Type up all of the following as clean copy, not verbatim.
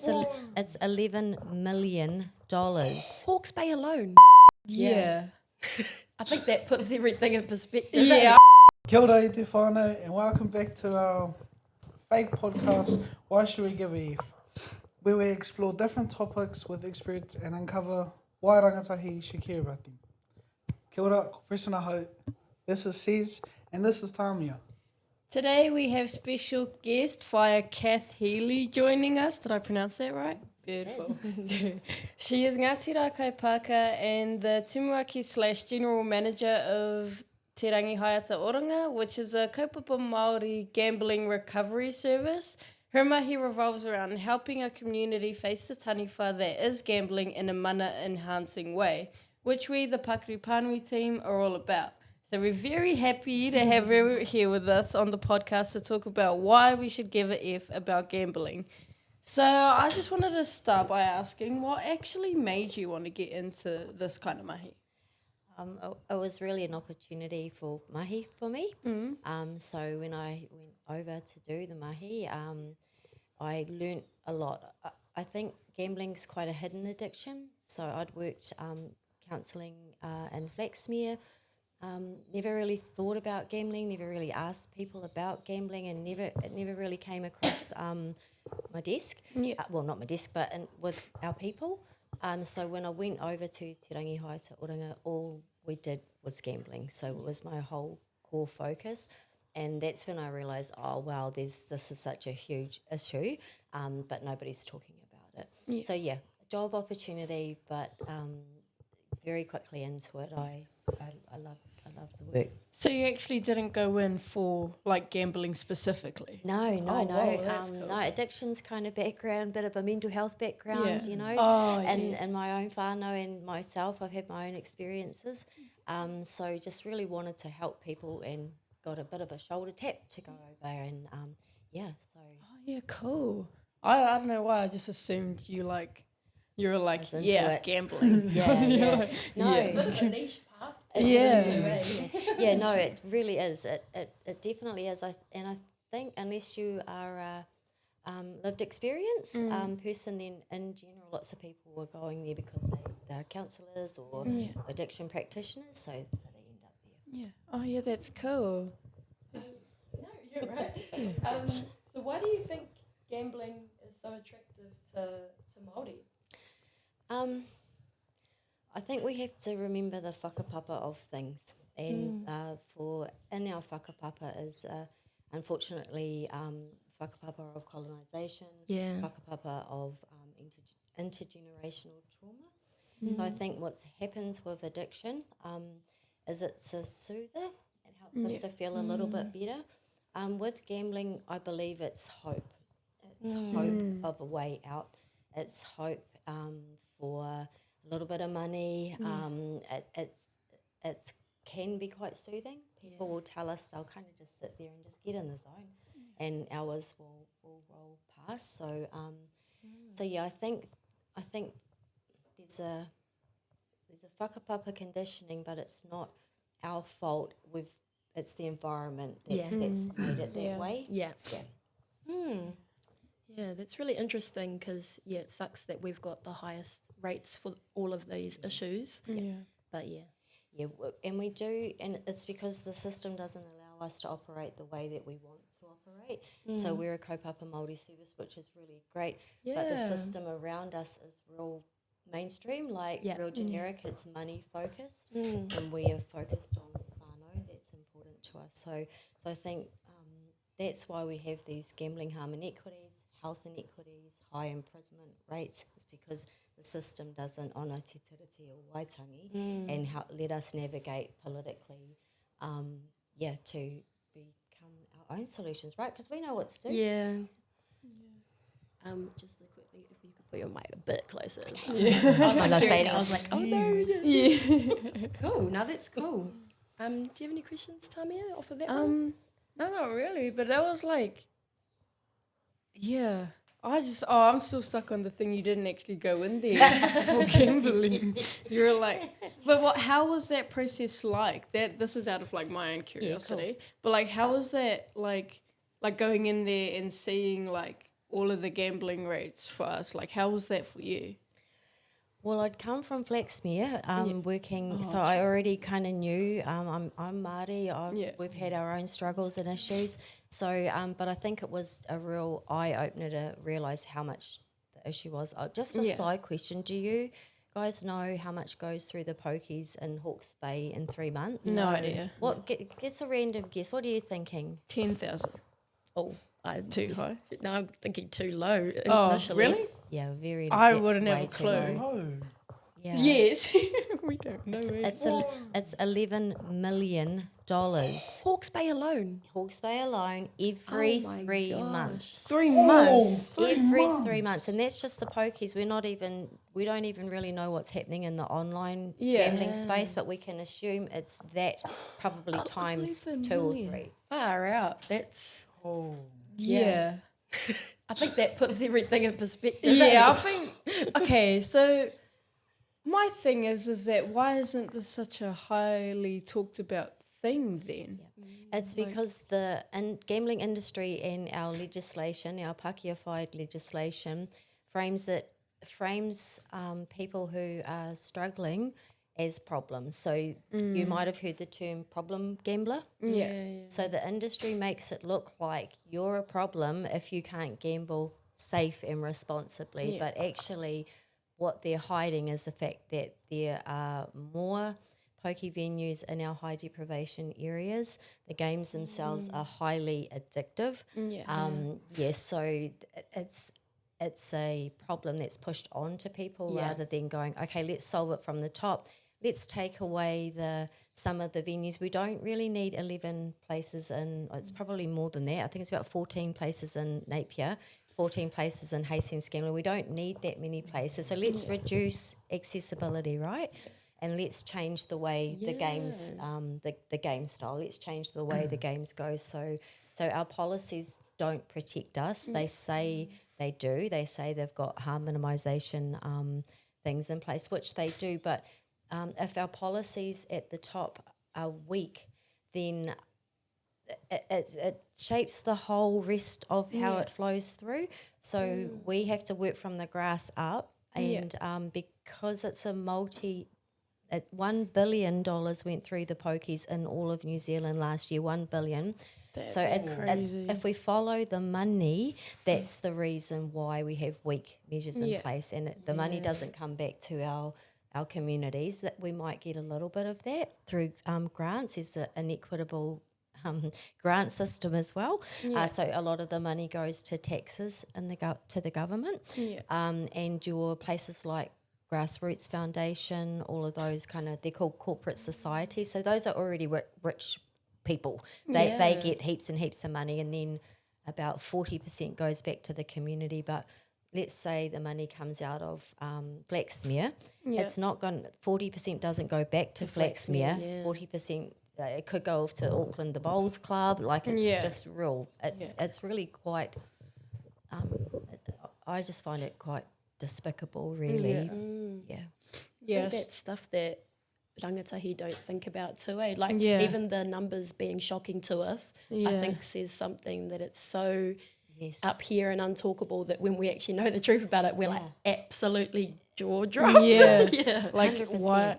It's $11 million. Hawke's Bay alone. Yeah. I think that puts everything in perspective. Yeah. Kia ora te whānau, and welcome back to our fake podcast, Why Should We Give a F? Where we explore different topics with experts and uncover why rangatahi should care about them. Kia ora, ko Presena Ho. This is Cez, and this is Tamia. Today we have special guest via Kath Healy joining us. Did I pronounce that right? Beautiful. She is Ngāti Rā Kaipaka and the Tumuaki / General Manager of Te Rangihaeata Oranga, which is a kaupapa Māori gambling recovery service. Her mahi revolves around helping a community face the taniwha that is gambling in a mana-enhancing way, which we, the Pakari Pānui team, are all about. So we're very happy to have her here with us on the podcast to talk about why we should give a F about gambling. So I just wanted to start by asking, what actually made you want to get into this kind of mahi? It was really an opportunity for mahi for me. So when I went over to do the mahi, I learnt a lot. I think gambling is quite a hidden addiction. So I'd worked counselling in Flaxmere. Never really thought about gambling, never really asked people about gambling, and it never really came across my desk. Yeah. Well, not my desk, but with our people. So when I went over to Te Rangihaeata Oranga, all we did was gambling. So it was my whole core focus. And that's when I realised, oh, wow, this is such a huge issue, but nobody's talking about it. Yeah. So, yeah, job opportunity, but very quickly into it, I love the work. So you actually didn't go in for like gambling specifically? No. Wow, that's cool. No, addictions kind of background, bit of a mental health background, Yeah. you know. And my own whānau and myself, I've had my own experiences. So just really wanted to help people and got a bit of a shoulder tap to go over and so. Oh, yeah, cool. I don't know why, I just assumed you were like, into it. gambling. Yeah. No. It's a bit of a niche path. Yeah, no, it really is. It definitely is. I think unless you are a lived experience person, then in general, lots of people are going there because they're counsellors or addiction practitioners, so they end up there. Yeah. Oh, yeah, that's cool. No, you're right. So why do you think gambling is so attractive to Māori? I think we have to remember the whakapapa of things, and in our whakapapa is unfortunately whakapapa of colonisation, whakapapa of intergenerational trauma. So I think what happens with addiction is it's a soother. It helps us to feel a little bit better. With gambling, I believe it's hope. It's hope of a way out. It's hope for a little bit of money. It's can be quite soothing. People will tell us they'll kind of just sit there and just get in the zone, and hours will roll past. So I think there's a whakapapa conditioning, but it's not our fault. It's the environment that's made it that way. Yeah, that's really interesting because, it sucks that we've got the highest rates for all of these issues. Yeah. But, Yeah, and we do, and it's because the system doesn't allow us to operate the way that we want to operate. So we're a kaupapa Māori service, which is really great, but the system around us is real mainstream, real generic. It's money focused, and we are focused on whānau. That's important to us. So I think that's why we have these gambling harm inequities, health inequities, high imprisonment rates, is because the system doesn't honour te tiriti or waitangi and let us navigate politically, to become our own solutions, right? Because we know what to do. yeah. Just quickly, if you could put your mic a bit closer. I love fading. I was like, oh no. Yeah. Cool, now that's cool. Do you have any questions, Tamia, off of that one? No, not really, but that was like, I'm still stuck on the thing you didn't actually go in there for gambling. You're like, but how was that process like? This is out of like my own curiosity, but like, how was that like going in there and seeing like all of the gambling rates for us. Like, how was that for you? Well, I'd come from Flaxmere, working, Oh, so I already kind of knew. I'm Māori. Yeah. We've had our own struggles and issues. So, but I think it was a real eye opener to realise how much the issue was. Just a side question: do you guys know how much goes through the pokies in Hawke's Bay in 3 months? No idea. What? Guess a random guess. What are you thinking? 10,000. Oh, Too high. No, I'm thinking too low. Oh, Initially. really? Yeah, very. I that's wouldn't have way a too clue. low. Oh, Yeah. Yes. We don't know. It's $11 million. Hawke's Bay alone. Hawke's Bay alone every Oh my 3 gosh. months. 3 months. Every 3 months, and that's just the pokies. We don't even really know what's happening in the online gambling space, but we can assume it's that probably times 2 or 3. Far out. That's Yeah. I think that puts everything in perspective. Yeah, I think. Okay, so my thing is that why isn't this such a highly talked about thing then? It's because the gambling industry and our legislation, our Pākehā-whai legislation, frames people who are struggling as problems. So you might have heard the term problem gambler. Yeah. So the industry makes it look like you're a problem if you can't gamble safe and responsibly, but actually what they're hiding is the fact that there are more pokie venues in our high deprivation areas. The games themselves are highly addictive. So it's a problem that's pushed onto people rather than going, okay, let's solve it from the top. Let's take away some of the venues. We don't really need 11 places in, it's probably more than that. I think it's about 14 places in Napier, 14 places in Hastings Gambling. We don't need that many places. So let's reduce accessibility, right? And let's change the way the games, the game style. Let's change the way the games go. So our policies don't protect us. They say they do. They say they've got harm minimisation things in place, which they do. But if our policies at the top are weak, then it shapes the whole rest of how it flows through. So we have to work from the grass up, and because it's a $1 billion went through the pokies in all of New Zealand last year. $1 billion. So it's if we follow the money, that's the reason why we have weak measures in place, and the money doesn't come back to our communities. That we might get a little bit of that through grants. There's an equitable grant system as well. So a lot of the money goes to taxes to the government, and your places like Grassroots Foundation, all of those they're called corporate societies. So those are already rich people. They get heaps and heaps of money, and then about 40% goes back to the community. But let's say the money comes out of Flaxmere, it's not going. 40% doesn't go back to Flaxmere. 40%. It could go off to Auckland, the Bowls Club. Like it's just real. It's really quite. I just find it quite despicable, really. I think that's stuff that rangatahi don't think about too, eh? Like even the numbers being shocking to us, I think says something that it's so up here and untalkable that when we actually know the truth about it, we're like absolutely jaw dropped. Like 100%. why?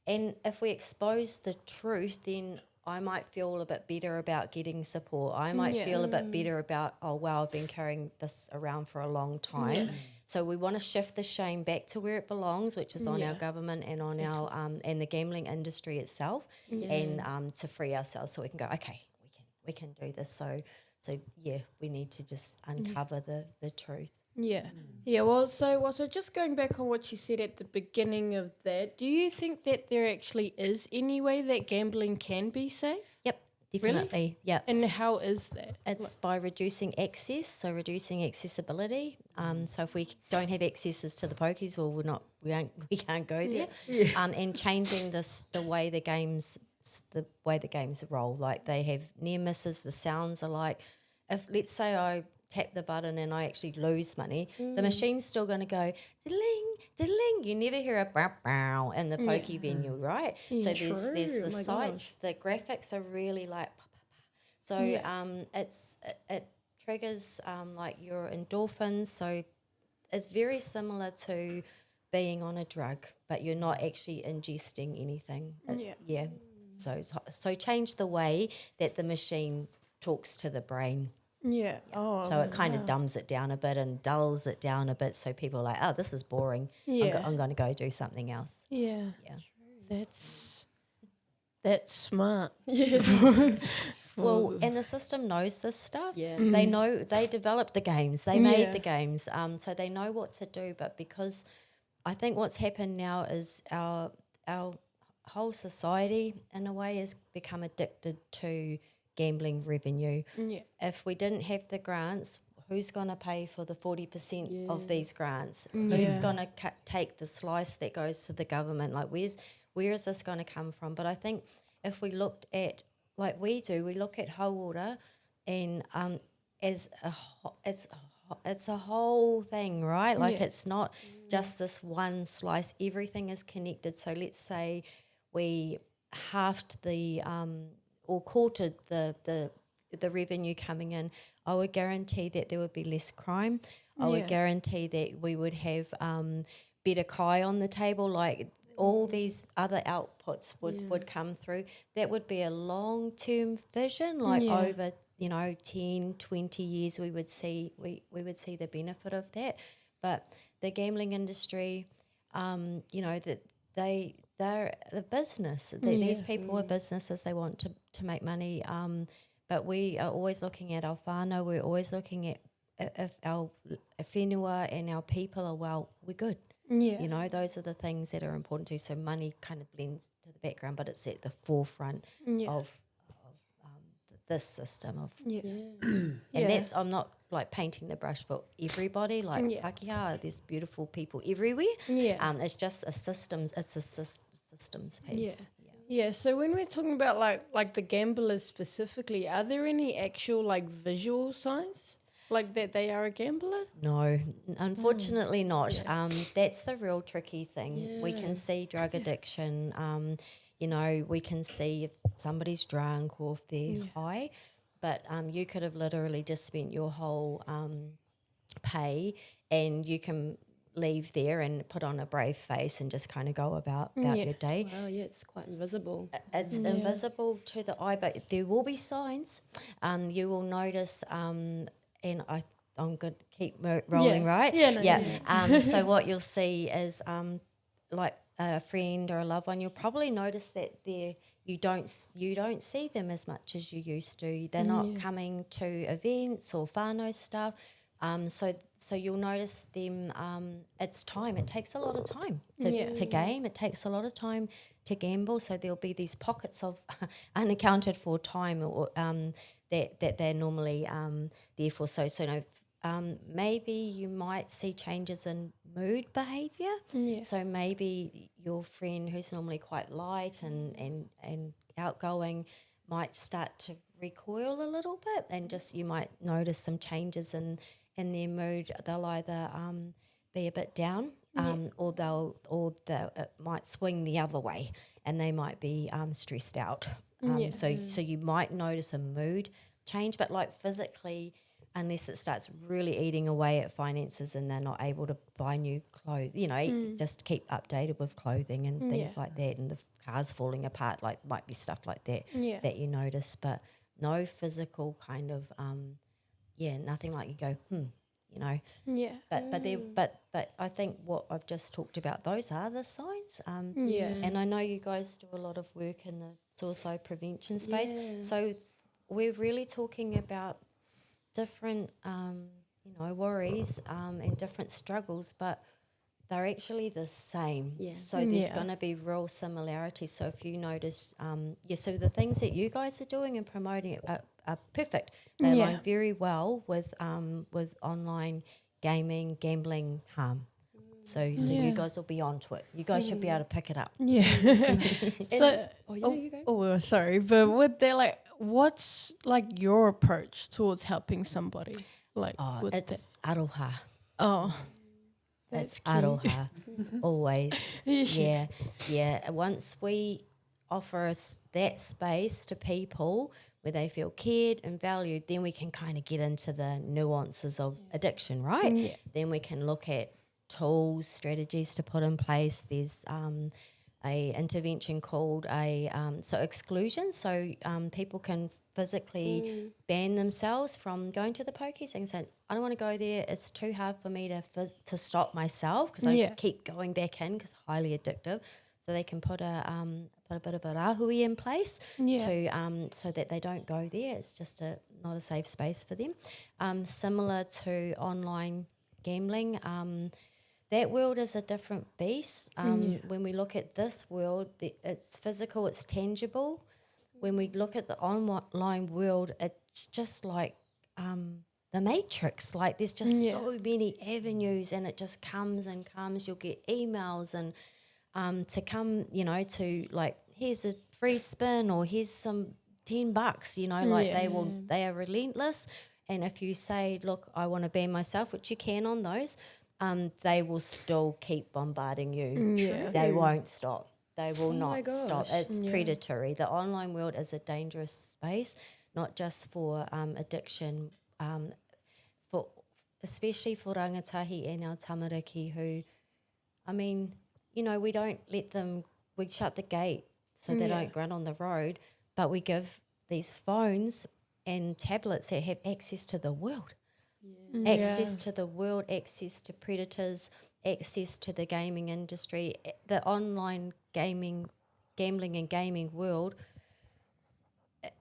And if we expose the truth, then I might feel a bit better about getting support. I might feel a bit better about, oh, wow, I've been carrying this around for a long time. So we want to shift the shame back to where it belongs, which is on our government and on our and the gambling industry itself, and to free ourselves so we can go, okay, we can do this. So we need to just uncover the truth. Well, so just going back on what you said at the beginning of that, do you think that there actually is any way that gambling can be safe? Yep, definitely. Really? Yeah. And how is that? It's by reducing access, so reducing accessibility. So if we don't have accesses to the pokies, well, we can't go there. And changing the way the games roll, like they have near misses. The sounds are like, if let's say I tap the button and I actually lose money, the machine's still going to go diddling, diddling. You never hear a bow bow in the pokey venue, right? So there's the sights, the graphics are really like, so it triggers like your endorphins. So it's very similar to being on a drug, but you're not actually ingesting anything. Yeah. So change the way that the machine talks to the brain. Yeah. Oh. So it kind of dumbs it down a bit and dulls it down a bit. So people are like, oh, this is boring. Yeah. I'm going to go do something else. Yeah. Yeah. That's smart. Well, and the system knows this stuff. Yeah. They know, they developed the games. They made the games. So they know what to do. But because I think what's happened now is our whole society, in a way, has become addicted to gambling revenue. Yeah. If we didn't have the grants, who's going to pay for the 40% of these grants? Yeah. Who's going to take the slice that goes to the government? Like, where is this going to come from? But I think if we looked at, like we do, we look at Hauora and as it's a whole thing, right? Like it's not just this one slice. Everything is connected. So let's say we halved or quartered the revenue coming in. I would guarantee that there would be less crime. I would guarantee that we would have better kai on the table, like all these other outputs would come through. That would be a long-term vision, like over 10, 20 years we would see the benefit of that. But the gambling industry, that they're the business. These people are businesses. They want to make money. But we are always looking at our whānau. We're always looking at if our whenua and our people are well, we're good. Yeah. Those are the things that are important too. So money kind of blends to the background, but it's at the forefront of this system of. And that's, I'm not like painting the brush for everybody. Like Pakeha, there's beautiful people everywhere. It's just a systems. It's a systems piece. Yeah, so when we're talking about like the gamblers specifically, are there any actual like visual signs like that they are a gambler? No, unfortunately not. That's the real tricky thing. We can see drug addiction. We can see if somebody's drunk or if they're high, but you could have literally just spent your whole pay and you can leave there and put on a brave face and just kind of go about your day. Wow, it's quite invisible. It's invisible to the eye, but there will be signs. You will notice, and I'm going to keep rolling, right? So what you'll see is like a friend or a loved one, you'll probably notice that you don't see them as much as you used to. They're not coming to events or whānau stuff. So you'll notice them. It's time. It takes a lot of time to game. It takes a lot of time to gamble. So there'll be these pockets of unaccounted for time, or that they're normally there for. So maybe you might see changes in mood behaviour. So maybe your friend who's normally quite light and outgoing might start to recoil a little bit, and just you might notice some changes in their mood. They'll either be a bit down, or it might swing the other way, and they might be stressed out. So you might notice a mood change, but like physically, unless it starts really eating away at finances and they're not able to buy new clothes, just keep updated with clothing and things like that, and the car's falling apart, like might be stuff like that that you notice, but no physical kind of nothing like you go but I think what I've just talked about, those are the signs, and I know you guys do a lot of work in the suicide prevention space, so we're really talking about different worries and different struggles, but they're actually the same. So there's going to be real similarities. So if you notice, so the things that you guys are doing and promoting are perfect. They align very well with online gaming, gambling harm. So you guys will be onto it. You guys should be able to pick it up. So, sorry, but with that, what's your approach towards helping somebody? It's aroha. Oh, it's aroha, always. Yeah. Once we offer that space to people, where they feel cared and valued, then we can kind of get into the nuances of addiction, right? Yeah. Then we can look at tools, strategies to put in place. There's a intervention called exclusion. So people can physically ban themselves from going to the pokies and say, I don't want to go there. It's too hard for me to stop myself because I keep going back in because highly addictive. So they can put a bit of a rahui in place to so that they don't go there. It's just not a safe space for them. Similar to online gambling, that world is a different beast. When we look at this world, it's physical, it's tangible. When we look at the online world, it's just like the Matrix. Like there's just so many avenues, and it just comes and comes. You'll get emails and to come, to like, here's a free spin or here's some $10, they are relentless. And if you say, look, I want to ban myself, which you can on those, they will still keep bombarding you. They won't stop. They will not stop. It's predatory. The online world is a dangerous space, not just for addiction, especially for rangatahi and our tamariki who, we don't let them, we shut the gate so they don't run on the road, but we give these phones and tablets that have access to the world. Access to the world, access to predators, access to the gaming industry, the online gambling and gaming world.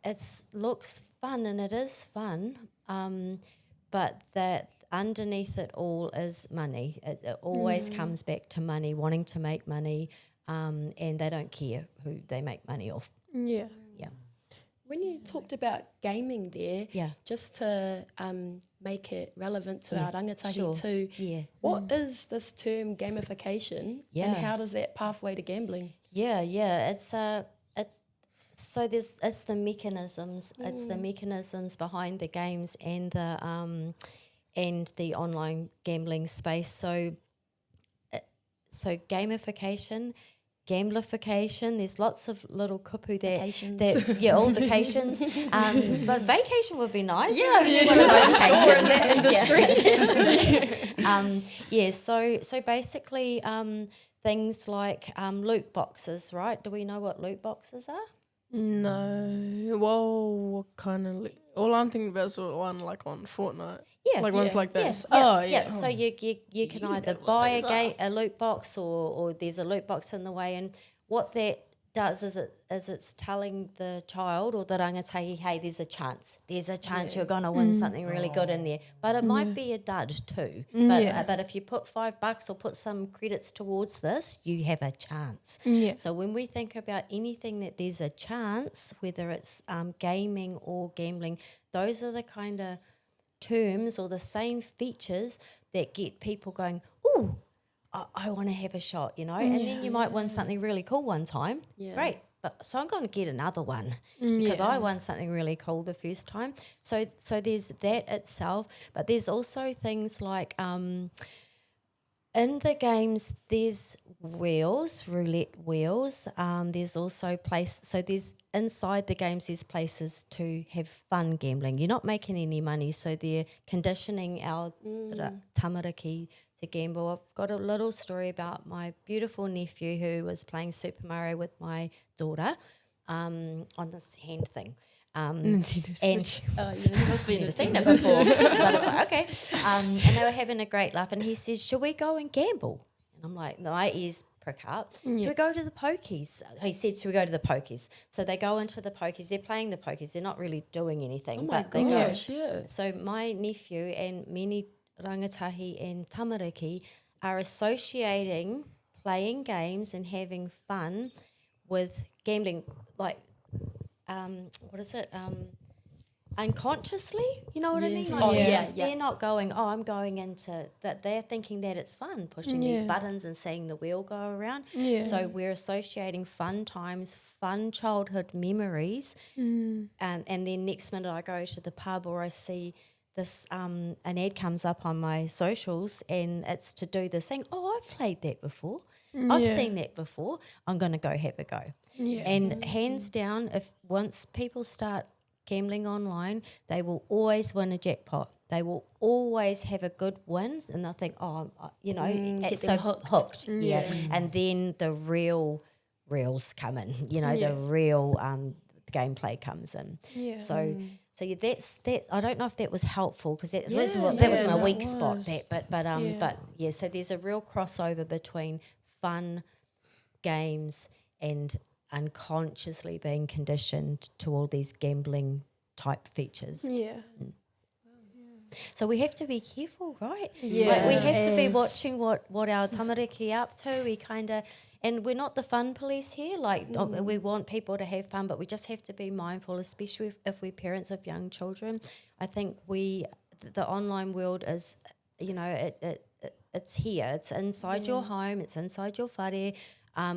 It looks fun, and it is fun, but that underneath it all is money. It always comes back to money, wanting to make money, and they don't care who they make money off. Yeah. When you talked about gaming there, just to make it relevant to our rangatahi too, what is this term gamification and how does that pathway to gambling? It's the mechanisms. It's the mechanisms behind the games and the online gambling space. So gamification, gamblification. There's lots of little kupu all vacations. But vacation would be nice. One of those vacations in that industry. So basically, things like loot boxes, right? Do we know what loot boxes are? No. Well, what kind of... all I'm thinking about is one like on Fortnite. Ones like this. So you can either buy a loot box or there's a loot box in the way, and what that does is it's telling the child or the rangatahi, hey, there's a chance you're going to win something really good in there, but it might be a dud too. But if you put $5 or put some credits towards this, you have a chance. So when we think about anything that there's a chance, whether it's gaming or gambling, those are the kind of terms or the same features that get people going, ooh, I want to have a shot, and then you might win something really cool one time. Great. But so I'm going to get another one because I won something really cool the first time. So there's that itself, but there's also things like in the games there's roulette wheels. There's also there's inside the games there's places to have fun gambling. You're not making any money, so they're conditioning our tamariki to gamble. I've got a little story about my beautiful nephew who was playing Super Mario with my daughter on this hand thing. And you've never seen it before. But it's like, okay. And they were having a great laugh, and he says, should we go and gamble? And I'm like, my ears prick up. Should we go to the pokies? He said, should we go to the pokies? So they go into the pokies. They're playing the pokies. They're not really doing anything. They go. So my nephew and many rangatahi and tamariki are associating playing games and having fun with gambling, like unconsciously, you know what I mean? Like, they're not going, I'm going into that. They're thinking that it's fun, pushing these buttons and seeing the wheel go around. So we're associating fun times, fun childhood memories, and then next minute I go to the pub or I see this an ad comes up on my socials and it's to do this thing. Oh, I've played that before. I've seen that before. I'm going to go have a go. And hands down, if once people start gambling online, they will always win a jackpot. They will always have a good win, and they'll think, get it's them so hooked. Yeah. And then the reels come in, the real gameplay comes in. Yeah. So that's I don't know if that was helpful, because that was my weak spot. So there's a real crossover between fun, games, and unconsciously being conditioned to all these gambling type features. Yeah. So we have to be careful, right? Yeah. Like we have to be watching what our tamariki are up to. We kind of, and we're not the fun police here. Like we want people to have fun, but we just have to be mindful, especially if we're parents of young children. I think the online world is, it's here. It's inside your home. It's inside your whare.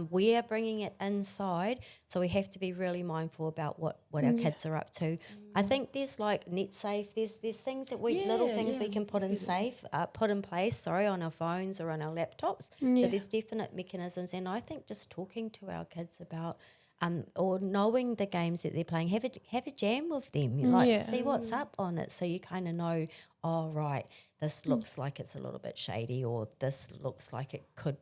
We are bringing it inside, so we have to be really mindful about what our kids are up to. I think there's like net safe. There's things that little things we can put in place. On our phones or on our laptops. But there's definite mechanisms, and I think just talking to our kids about or knowing the games that they're playing, have a jam with them. See what's up on it, so you kind of know. Oh right, this looks like it's a little bit shady, or this looks like it could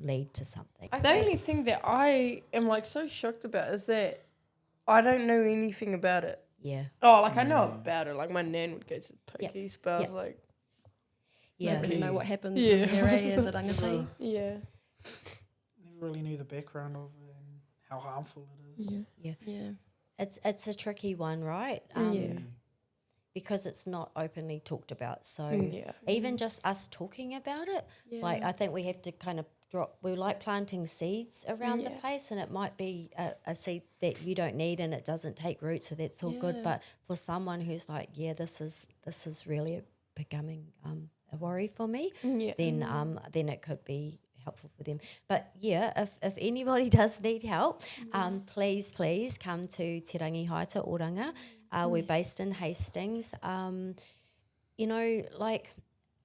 lead to something. The only thing that I am like so shocked about is that I don't know anything about it. Yeah. Oh, like I know about it. Like my nan would go to the pokies, but I was like, don't really know what happens in there as a rangatahi. Yeah. Never really knew the background of it and how harmful it is. Yeah. It's a tricky one, right? Because it's not openly talked about. So even just us talking about it, like I think we have to kind of we like planting seeds around the place, and it might be a seed that you don't need and it doesn't take root, so that's all good. But for someone who's like, this is really becoming a worry for me, then it could be helpful for them. But if anybody does need help, please come to Te Rangihaeata Oranga. We're based in Hastings.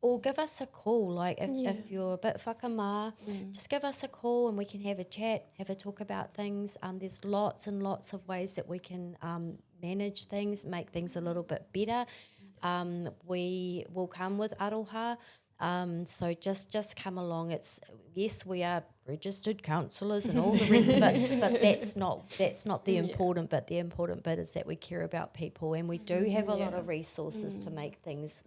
Or give us a call. Like if you're a bit whakamā, just give us a call and we can have a chat, have a talk about things. There's lots and lots of ways that we can manage things, make things a little bit better. We will come with aroha. So just come along. We are registered counsellors and all the rest of it, but that's not the important bit. The important bit is that we care about people, and we do have a lot of resources to make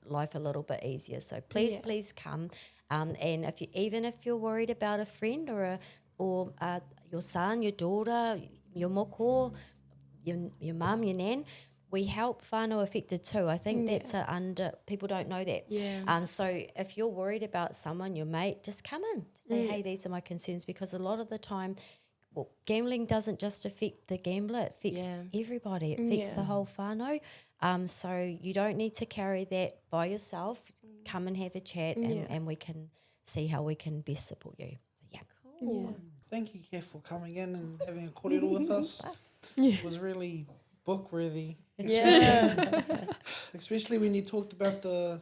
life a little bit easier. So please come. And if you're worried about a friend or your son, your daughter, your moko, your mum, your nan, we help whānau affected too. I think that's people don't know that. Yeah. So if you're worried about someone, your mate, just come in. Say, hey, these are my concerns, because a lot of the time, gambling doesn't just affect the gambler, it affects everybody. It affects the whole whānau. So you don't need to carry that by yourself. Come and have a chat and we can see how we can best support you. So cool. Yeah. Thank you, Kev, for coming in and having a kōrero with us. It was really book-worthy. Especially when you talked about the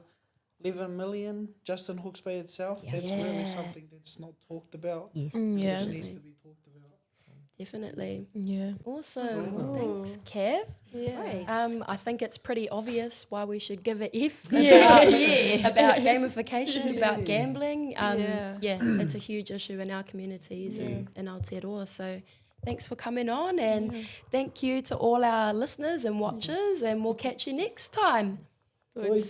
11 million just in Hawke's Bay itself. That's really something that's not talked about. Yes. Which needs to be talked about. Definitely. Yeah. Awesome. Well, thanks, Kev. Yeah. I think it's pretty obvious why we should give an F Yeah. about gamification, about gambling. It's a huge issue in our communities and in Aotearoa. So thanks for coming on, and thank you to all our listeners and watchers, and we'll catch you next time. Good.